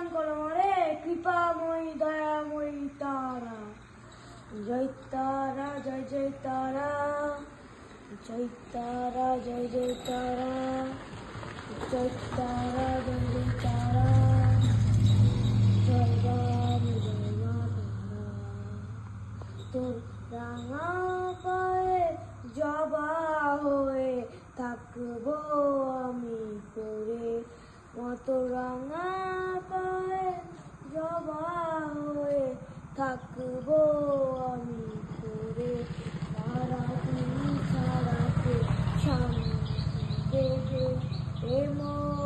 দান করো মরে কৃপাময়ী দয়াময়ী তারা। জয় তারা জয় জয় তারা, জয় তারা জয় জয় তারা, জয় তারা জয় জয় তারা, জয় রাম জয় মা তারা। তোর রাঙা পায়ে জবা হয়ে থাকবো আমি পরে, মত রাঙা পায়ে জবা হয়ে থাকবো আমি পরে। সারাদিন সারাতে সামনে দেখে এমন